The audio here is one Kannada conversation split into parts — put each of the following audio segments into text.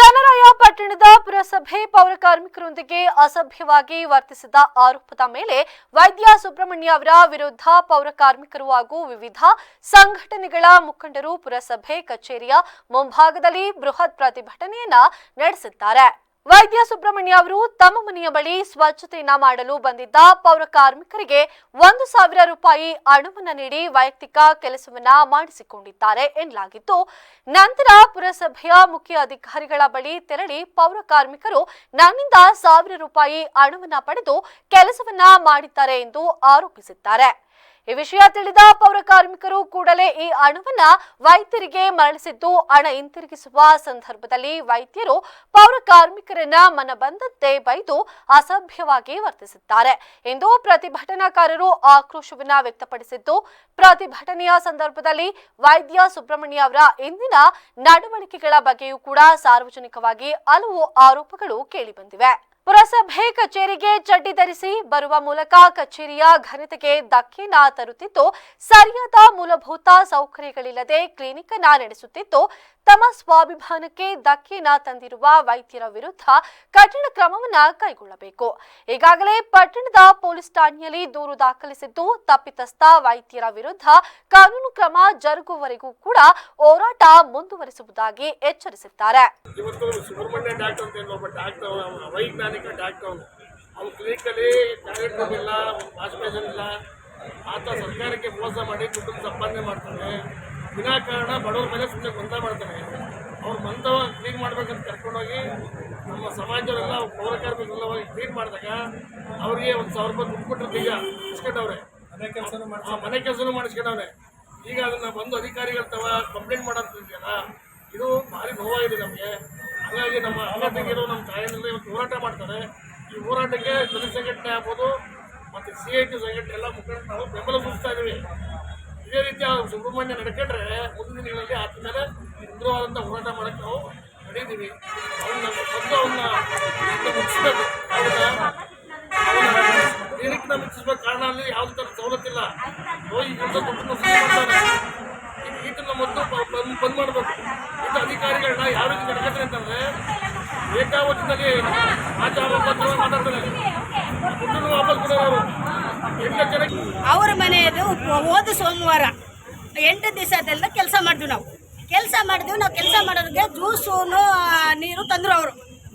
ಚನ್ನರಾಯ ಪಟ್ಟಣದ ಪುರಸಭೆ ಪೌರ ಕಾರ್ಮಿಕರೊಂದಿಗೆ ಅಸಭ್ಯವಾಗಿ ವರ್ತಿಸಿದ ಆರೋಪದ ಮೇಲೆ ವೈದ್ಯ ಸುಬ್ರಹ್ಮಣ್ಯ ಅವರ ವಿರುದ್ಧ ಪೌರ ಕಾರ್ಮಿಕರು ಹಾಗೂ ವಿವಿಧ ಸಂಘಟನೆಗಳ ಮುಖಂಡರು ಪುರಸಭೆ ಕಚೇರಿಯ ಮುಂಭಾಗದಲ್ಲಿ ಬೃಹತ್ ಪ್ರತಿಭಟನೆಯನ್ನ ನಡೆಸಿದ್ದಾರೆ. ವೈದ್ಯ ಸುಬ್ರಹ್ಮಣ್ಯ ಅವರು ತಮ್ಮ ಮನೆಯ ಬಳಿ ಸ್ವಚ್ಛತೆಯನ್ನ ಮಾಡಲು ಬಂದಿದ್ದ ಪೌರ ಕಾರ್ಮಿಕರಿಗೆ 1,000 ರೂಪಾಯಿ ಹಣವನ್ನು ನೀಡಿ ವೈಯಕ್ತಿಕ ಕೆಲಸವನ್ನ ಮಾಡಿಸಿಕೊಂಡಿದ್ದಾರೆ ಎನ್ನಲಾಗಿತ್ತು. ನಂತರ ಪುರಸಭೆಯ ಮುಖ್ಯ ಅಧಿಕಾರಿಗಳ ಬಳಿ ತೆರಳಿ ಪೌರ ಕಾರ್ಮಿಕರು ನನ್ನಿಂದ 1,000 ರೂಪಾಯಿ ಹಣವನ್ನ ಪಡೆದು ಕೆಲಸವನ್ನ ಮಾಡಿದ್ದಾರೆ ಎಂದು ಆರೋಪಿಸಿದ್ದಾರೆ. ಈ ವಿಷಯ ತಿಳಿದ ಪೌರ ಕಾರ್ಮಿಕರು ಕೂಡಲೇ ಈ ಹಣವನ್ನ ವೈದ್ಯರಿಗೆ ಮರಳಿಸಿದ್ದು, ಹಣ ಹಿಂತಿರುಗಿಸುವ ಸಂದರ್ಭದಲ್ಲಿ ವೈದ್ಯರು ಪೌರ ಕಾರ್ಮಿಕರನ್ನ ಮನಬಂದಂತೆ ಬೈದು ಅಸಭ್ಯವಾಗಿ ವರ್ತಿಸಿದ್ದಾರೆ ಎಂದು ಪ್ರತಿಭಟನಾಕಾರರು ಆಕ್ರೋಶವನ್ನ ವ್ಯಕ್ತಪಡಿಸಿದ್ದು, ಪ್ರತಿಭಟನೆಯ ಸಂದರ್ಭದಲ್ಲಿ ವೈದ್ಯ ಸುಬ್ರಹ್ಮಣ್ಯ ಅವರ ಇಂದಿನ ನಡವಳಿಕೆಗಳ ಬಗ್ಗೆಯೂ ಕೂಡ ಸಾರ್ವಜನಿಕವಾಗಿ ಹಲವು ಆರೋಪಗಳು ಕೇಳಿಬಂದಿವೆ. ಪುರಸಭೆ ಕಚೇರಿಗೆ ಚಡ್ಡಿ ಧರಿಸಿ ಬರುವ ಮೂಲಕ ಕಚೇರಿಯ ಘನತೆಗೆ ಧಕ್ಕೆಯನ್ನ ತರುತ್ತಿದ್ದು, ಸರಿಯಾದ ಮೂಲಭೂತ ಸೌಕರ್ಯಗಳಿಲ್ಲದೆ ಕ್ಲಿನಿಕ್ ಅನ್ನ ನಡೆಸುತ್ತಿದ್ದು, ತಮ್ಮ ಸ್ವಾಭಿಮಾನಕ್ಕೆ ಧಕ್ಕೆಯನ್ನ ತಂದಿರುವ ವೈದ್ಯರ ವಿರುದ್ಧ ಕಠಿಣ ಕ್ರಮವನ್ನ ಕೈಗೊಳ್ಳಬೇಕು. ಈಗಾಗಲೇ ಪಟ್ಟಣದ ಪೊಲೀಸ್ ಠಾಣೆಯಲ್ಲಿ ದೂರು ದಾಖಲಿಸಿದ್ದು, ತಪ್ಪಿತಸ್ಥ ವೈದ್ಯರ ವಿರುದ್ಧ ಕಾನೂನು ಕ್ರಮ ಜರುಗುವವರೆಗೂ ಕೂಡ ಹೋರಾಟ ಮುಂದುವರಿಸುವುದಾಗಿ ಎಚ್ಚರಿಸಿದ್ದಾರೆ. ಅವ್ನು ಕ್ಲಿನಿಕಲ್ಲಿ ಟ್ಯಾಲೆಂಟ್ ಇಲ್ಲ, ವಾಶ್ಪೇಷನ್ ಇಲ್ಲ, ಆತ ಸರ್ಕಾರಕ್ಕೆ ಮೋಸ ಮಾಡಿ ದುಡ್ಡು ಸಂಪಾದನೆ ಮಾಡ್ತಾನೆ. ವಿನಾಕಾರಣ ಬಡವ್ರ ಮೇಲೆ ಸುಮ್ಮನೆ ಗೊಂದಲ ಮಾಡ್ತಾನೆ. ಅವ್ರ ಮಂದವ ಕ್ಲೀನ್ ಮಾಡ್ಬೇಕಂತ ಕರ್ಕೊಂಡೋಗಿ ನಮ್ಮ ಸಮಾಜದವರೆಲ್ಲ ಪೌರ ಕಾರ್ಮಿಕರೆಲ್ಲ ಹೋಗಿ ಕ್ಲೀನ್ ಮಾಡಿದಾಗ ಅವ್ರಿಗೆ 1,000 ರೂಪಾಯಿ ದುಡ್ಡು ಕೊಟ್ಟರೆ ಈಗ ಇಸ್ಕೊಂಡವ್ರೆ, ಮನೆ ಕೆಲಸನೂ ಮಾಡಿಸ್ಕೊಂಡವ್ರೆ. ಈಗ ಅದನ್ನು ಬಂದು ಅಧಿಕಾರಿಗಳ ತವ ಕಂಪ್ಲೇಂಟ್ ಮಾಡೋಂತಿದೆಯಲ್ಲ, ಇದು ಭಾರಿ ನೋವಾಗಿದೆ ನಮಗೆ. ಹಾಗಾಗಿ ನಮ್ಮ ಅಣ್ಣತಂಗಿರು ನಮ್ಮ ತಾಯಿನೆಲ್ಲ ಇವತ್ತು ಹೋರಾಟ ಮಾಡ್ತಾರೆ. ಈ ಹೋರಾಟಕ್ಕೆ ದಲಿತ ಸಂಘಟನೆ ಆಗ್ಬೋದು ಮತ್ತು CIT ಸಂಘಟನೆ ಎಲ್ಲ ಮುಖಂಡರು ನಾವು ಬೆಂಬಲ ಸೂಚಿಸ್ತಾ ಇದ್ದೀವಿ. ಇದೇ ರೀತಿ ಸುಬ್ರಹ್ಮಣ್ಯ ನಡ್ಕೊಂಡ್ರೆ ಮುಂದಿನ ದಿನಗಳಲ್ಲಿ ಆತ ಮೇಲೆ ಉಗ್ರವಾದಂಥ ಹೋರಾಟ ಮಾಡೋಕ್ಕೆ ನಾವು ನಡೆಯಿದ್ದೀವಿ. ಅವನ್ನ ಮುಗಿಸ್ಬೇಕು, ಕ್ಲಿನಿಕ್ನ ಮುಗಿಸ್ಬೇಕು. ಕಾರಣ ಅಲ್ಲಿ ಯಾವುದೇ ಥರ ಸವಲತ್ತಿಲ್ಲ. ರೋಗಿ ಕೆಲಸ ದುಡ್ಡನ್ನು ಮಾಡ್ತಾರೆ. ಈತನ ಮೊದಲು ಬಂದ್ ಮಾಡಬೇಕು. ಇಂಥ ಅಧಿಕಾರಿಗಳನ್ನ ಯಾವ ರೀತಿ ನಡ್ಕೊತಾರೆ ಅಂತಂದ್ರೆ ಏಕಾವಧಿನಲ್ಲಿ ಮಾತಾಡ್ತಾರೆ, ದುಡ್ಡನ್ನು ವಾಪಸ್ ಕೊಡೋರು. ಅವ್ರ ಮನೆಯದು ಹೋದ ಸೋಮವಾರ 8 ದಿವಸದೆಲ್ಲ ಕೆಲಸ ಮಾಡಿದ್ವಿ. ನಾವು ಕೆಲಸ ಮಾಡೋದಕ್ಕೆ ಜ್ಯೂಸು ನೀರು ತಂದ್ರು. ಅವರು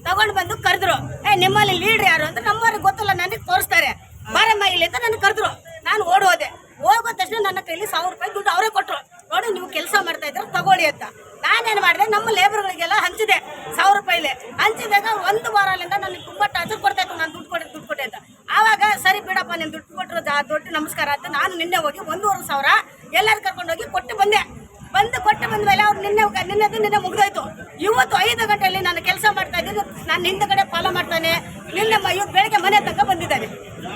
ತಗೊಂಡು ಬಂದು ಕರೆದ್ರು. ನಿಮ್ಮಲ್ಲಿ ಲೀಡ್ರ್ ಯಾರು ಅಂತ ನಮ್ಮವ್ರಿಗೆ ಗೊತ್ತಲ್ಲ, ನನಗೆ ತೋರಿಸ್ತಾರೆ. ಬಾರಮ್ಮ ಇಲ್ಲಿ ಅಂತ ನನಗೆ ಕರೆದ್ರು. ನಾನು ಹೋದೆ. ಹೋಗೋ ತಕ್ಷಣ ನನ್ನ ಕೈಲಿ 1,000 ರೂಪಾಯಿ ದುಡ್ಡು ಅವರೇ ಕೊಟ್ಟರು. ನೋಡಿ, ನೀವು ಕೆಲಸ ಮಾಡ್ತಾ ಇದ್ರೆ ತಗೊಳ್ಳಿ ಅಂತ. ನಾನೇನು ಮಾಡಿದೆ, ನಮ್ಮ ಲೇಬರ್ಗಳಿಗೆಲ್ಲ ಹಂಚಿದೆ. 1,000 ರೂಪಾಯಿಲೆ ಹಂಚಿದಾಗ 1 ವಾರದಿಂದ ನನಗೆ ತುಂಬ ಟಾರ್ಚರ್ ಕೊಡ್ತಾ ಇತ್ತು. ನಾನು ದುಡ್ಡು ಕೊಟ್ಟೆ ಅಂತ. ಆವಾಗ ಸರಿ ಬಿಡಪ್ಪ, ನೀನು ದುಡ್ಡು ಕೊಟ್ಟರು ದೊಡ್ಡ ನಮಸ್ಕಾರ ಅಂತ ನಾನು ನಿನ್ನೆ ಹೋಗಿ 1,500 ಎಲ್ಲರೂ ಕರ್ಕೊಂಡೋಗಿ ಕೊಟ್ಟು ಬಂದೆ. ಕೊಟ್ಟು ಬಂದ ಮೇಲೆ ಅವ್ರು ನಿನ್ನೆ ಮುಗಿದೋಯ್ತು. ಇವತ್ತು 5 ಗಂಟೆಯಲ್ಲಿ ನಾನು ಕೆಲಸ ಮಾಡ್ತಾ ಇದ್ದೀನಿ. ನಾನು ಹಿಂದಗಡೆ ಫಾಲೋ ಮಾಡ್ತಾನೆ. ಇವತ್ತು ಬೆಳಗ್ಗೆ ಮನೆ ತನಕ ಬಂದಿದ್ದಾನೆ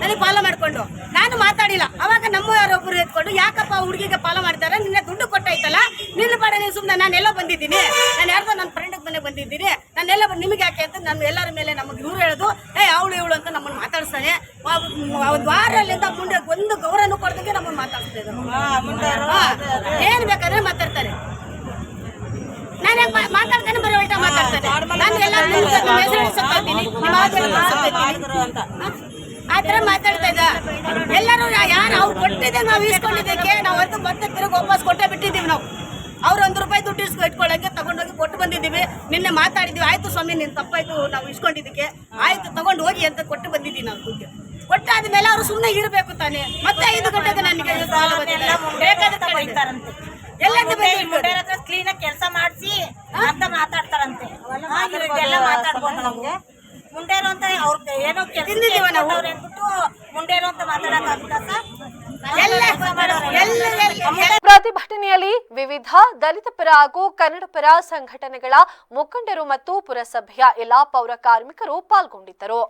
ನನಗೆ ಫಾಲೋ ಮಾಡಿಕೊಂಡು. ನಾನು ಮಾತಾಡಿಲ್ಲ. ಅವಾಗ ನಮ್ಮ ಯಾರೊಬ್ಬರು ಎತ್ಕೊಂಡು, ಯಾಕಪ್ಪ ಹುಡುಗಿಗೆ ಫಾಲೋ ಮಾಡ್ತಾರೆ, ನಿನ್ನೆ ದುಡ್ಡು ಕೊಟ್ಟಾಯ್ತಲ್ಲ, ನಿನ್ನ ಪಾಡ ನೀನು ಸುಮ್ಮನೆ, ನಾನೆಲ್ಲ ಬಂದಿದ್ದೀನಿ, ನಾನು ಯಾರ್ದೋ ನನ್ನ ಫ್ರೆಂಡಿಗೆ ಮನೆ ಬಂದಿದ್ದೀನಿ, ನಾನೆಲ್ಲ ನಿಮಗೆ ಯಾಕೆ ಅಂತ ನಾನು ಎಲ್ಲರ ಮೇಲೆ ನಮಗೆ ಇವ್ರು ಹೇಳೋದು, ಅವಳು ಇವಳು ಅಂತ ನಮ್ಮನ್ನು ಮಾತಾಡಿಸ್ತಾನೆ. ಒಂದು ವಾರಲ್ಲಿಂದ ಮುಂದೆ ಒಂದು ಗೌರವನೂ ಕೊಡ್ದಂಗೆ ನಮ್ಮನ್ನು ಮಾತಾಡ್ತಾ ಇದ್ದಾರೆ. ಏನು ಬೇಕಾದ್ರೆ ಮಾತಾಡ್ತಾರೆ. ನಾನು ಮಾತಾಡ್ತಾನೆ, ಬರೀ ಉಲ್ಟಾ ಮಾತಾಡ್ತಾನೆ. ನಾನು ಆ ಥರ ಮಾತಾಡ್ತಾ ಇದ್ದ. ಎಲ್ಲರೂ ಯಾರು ಅವ್ರು ಕೊಟ್ಟಿದ್ದೆ ನಾವು ಇಸ್ಕೊಂಡಿದ್ದಕ್ಕೆ ನಾವು ಅದು ಮತ್ತೆ ತಿರುಗಿ ವಾಪಸ್ ಕೊಟ್ಟೇ ಬಿಟ್ಟಿದ್ದೀವಿ. ನಾವು ಅವ್ರು 1 ರೂಪಾಯಿ ದುಡ್ಡು ಇಟ್ಕೊಳ್ಳೋಕ್ಕೆ ತಗೊಂಡೋಗಿ ಕೊಟ್ಟು ಬಂದಿದ್ದೀವಿ. ನಿನ್ನೆ ಮಾತಾಡಿದ್ವಿ. ಆಯ್ತು ಸ್ವಾಮಿ, ನೀನು ತಪ್ಪಾಯ್ತು, ನಾವು ಇಸ್ಕೊಂಡಿದ್ದಕ್ಕೆ ಆಯ್ತು ತಗೊಂಡು ಹೋಗಿ ಅಂತ ಕೊಟ್ಟು ಬಂದಿದ್ದೀವಿ. ನಾವು ದುಡ್ಡು ಕೊಟ್ಟಾದ ಮೇಲೆ ಅವರು ಸುಮ್ಮನೆ ಇರಬೇಕು ತಾನೆ. ಮತ್ತೆ 5 ಗಂಟೆಗೆ ನನಗೆ ಕ್ಲೀನಾಗಿ ಕೆಲಸ ಮಾಡಿಸಿ ಅಂತ ಮಾತಾಡ್ತಾರಂತೆ. ಎಲ್ಲ ಮಾತಾಡ್ಬೋದು. ನಮ್ಗೆ ಮುಂಡೇರು ಅಂತ ಅವ್ರ ಏನೋ ಅಂದ್ಬಿಟ್ಟು ಮುಂಡೇರು ಅಂತ ಮಾತಾಡಕ್ಕಾಗುತ್ತಾ? ಪ್ರತಿಭಟನೆಯಲ್ಲಿ ವಿವಿಧ ದಲಿತ ಪರ ಹಾಗೂ ಕನ್ನಡ ಪರ ಸಂಘಟನೆಗಳ ಮುಖಂಡರು ಮತ್ತು ಪುರಸಭೆಯ ಎಲ್ಲಾ ಪೌರ ಕಾರ್ಮಿಕರು ಪಾಲ್ಗೊಂಡಿದ್ದರು.